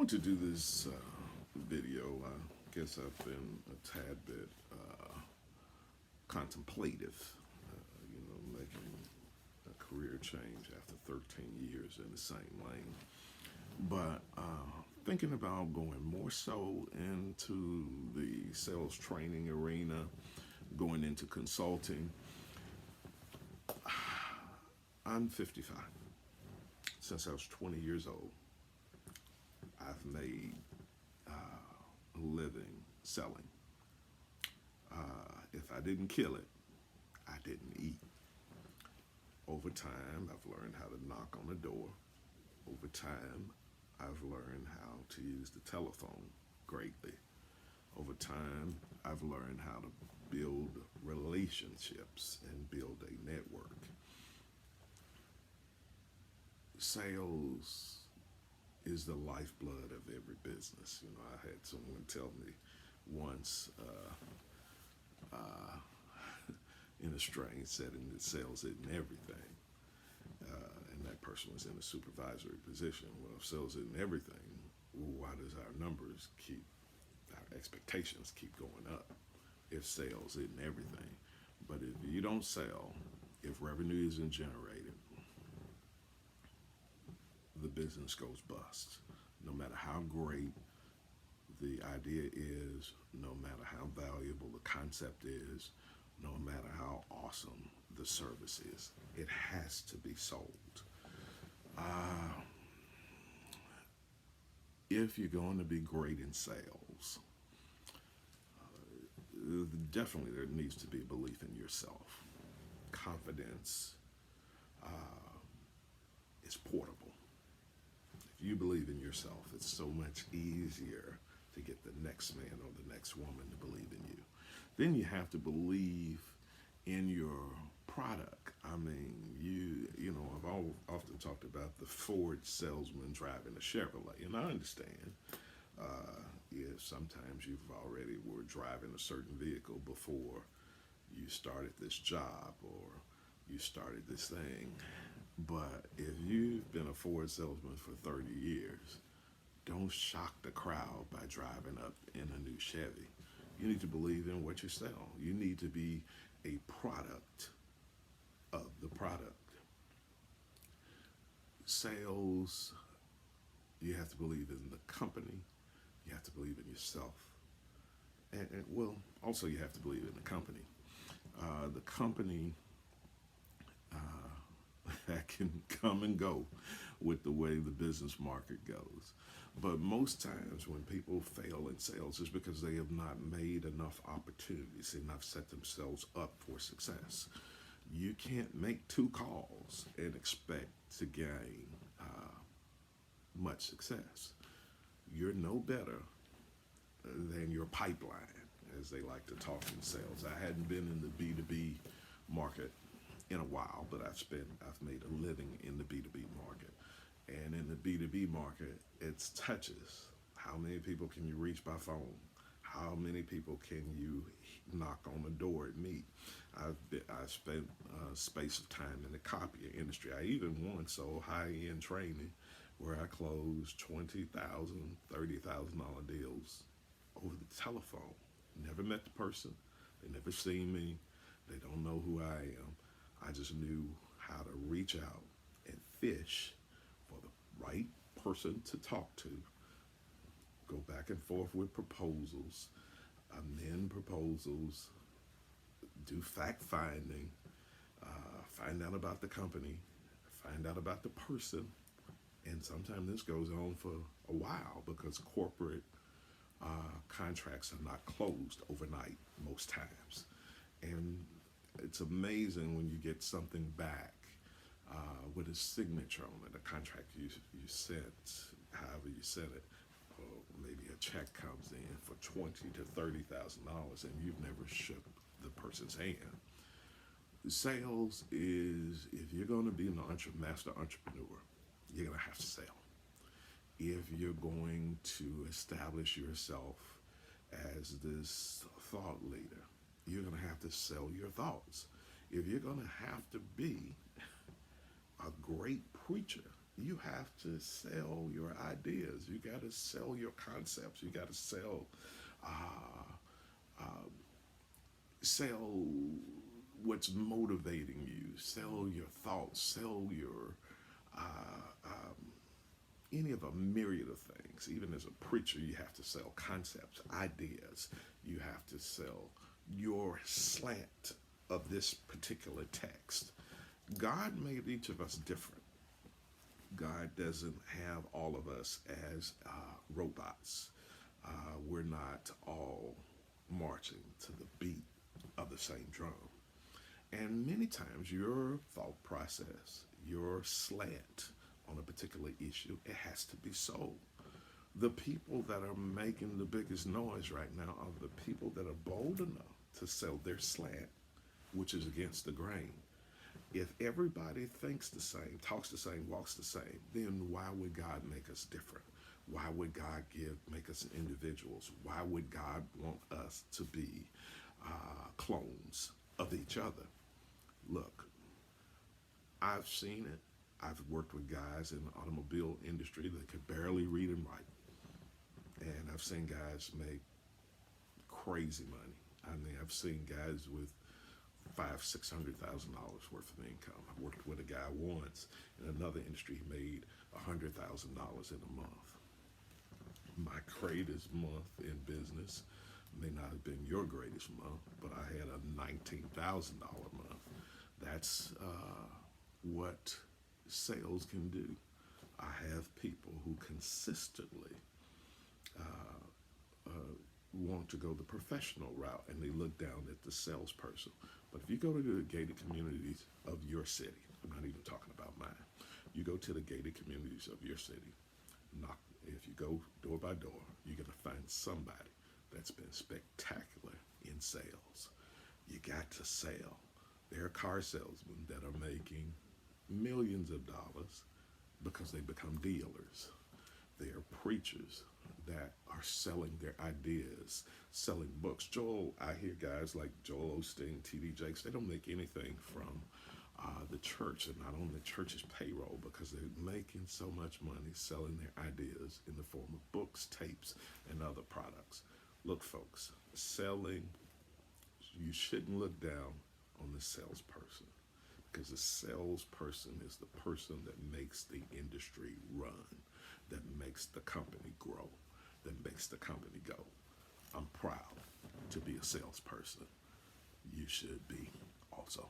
want to do this video. I guess I've been a tad bit contemplative, making a career change after 13 years in the same lane. But thinking about going more so into the sales training arena, going into consulting. I'm 55. Since I was 20 years old, I've made a living selling. If I didn't kill it, I didn't eat. Over time, I've learned how to knock on the door. Over time, I've learned how to use the telephone greatly. Over time, I've learned how to build relationships and build a network. Sales is the lifeblood of every business. I had someone tell me once in a strange setting that sales isn't everything. And that person was in a supervisory position. Well, if sales isn't everything, well, why does our expectations keep going up if sales isn't everything? But if you don't sell, if revenue isn't generated, the business goes bust. No matter how great the idea is, no matter how valuable the concept is, no matter how awesome the service is, it has to be sold. If you're going to be great in sales, definitely there needs to be belief in yourself. Confidence is portable. If you believe in yourself, it's so much easier to get the next man or the next woman to believe in you. Then you have to believe in your product. I mean, I've often talked about the Ford salesman driving a Chevrolet, and I understand if sometimes you've already were driving a certain vehicle before you started this job or you started this thing. But if you've been a Ford salesman for 30 years, don't shock the crowd by driving up in a new Chevy. You need to believe in what you sell. You need to be a product of the product. Sales, you have to believe in the company. You have to believe in yourself. And also you have to believe in the company. The company that can come and go with the way the business market goes. But most times when people fail in sales is because they have not made enough opportunities and not set themselves up for success. You can't make 2 calls and expect to gain much success. You're no better than your pipeline, as they like to talk in sales. I hadn't been in the B2B market in a while, but I've made a living in the B2B market. And in the B2B market, it's touches. How many people can you reach by phone? How many people can you knock on the door and meet? I've spent a space of time in the copier industry. I even once sold high-end training where I closed $20,000, $30,000 deals over the telephone. Never met the person. They never seen me. They don't know who I am. I just knew how to reach out and fish for the right person to talk to, go back and forth with proposals, amend proposals, do fact finding, find out about the company, find out about the person. And sometimes this goes on for a while because corporate contracts are not closed overnight most times. And it's amazing when you get something back with a signature on it, a contract you sent, however you sent it, or maybe a check comes in for $20,000 to $30,000 and you've never shook the person's hand. Sales is, if you're going to be an master entrepreneur, you're going to have to sell. If you're going to establish yourself as this thought leader, you're going to have to sell your thoughts. If you're going to have to be a great preacher, You have to sell your ideas. You got to sell your concepts. You got to uh, uh, sell what's motivating you. Sell your thoughts. Sell your any of a myriad of things. Even as a preacher, you have to sell concepts, ideas. You have to sell your slant of this particular text. God made each of us different. God doesn't have all of us as robots. We're not all marching to the beat of the same drum. And many times your thought process, your slant on a particular issue, it has to be sold. The people that are making the biggest noise right now are the people that are bold enough to sell their slant, which is against the grain. If everybody thinks the same, talks the same, walks the same, then why would God make us different? Why would God make us individuals? Why would God want us to be clones of each other? Look, I've seen it. I've worked with guys in the automobile industry that could barely read and write. And I've seen guys make crazy money. I mean, I've seen guys with $500,000-600,000 worth of income. I worked with a guy once in another industry. He made $100,000 in a month. My greatest month in business may not have been your greatest month, but I had a $19,000 month. That's what sales can do. I have people who consistently want to go the professional route and they look down at the salesperson. But if you go to the gated communities of your city, I'm not even talking about mine, you go to the gated communities of your city, knock, if you go door by door, you're going to find somebody that's been spectacular in sales. You got to sell. There are car salesmen that are making millions of dollars because they become dealers. There are preachers that are selling their ideas, selling books. I hear guys like Joel Osteen, T.D. Jakes, they don't make anything from the church and not on the church's payroll because they're making so much money selling their ideas in the form of books, tapes, and other products. Look, folks, selling, you shouldn't look down on the salesperson because the salesperson is the person that makes the industry run, that makes the company grow, that makes the company go. I'm proud to be a salesperson. You should be also.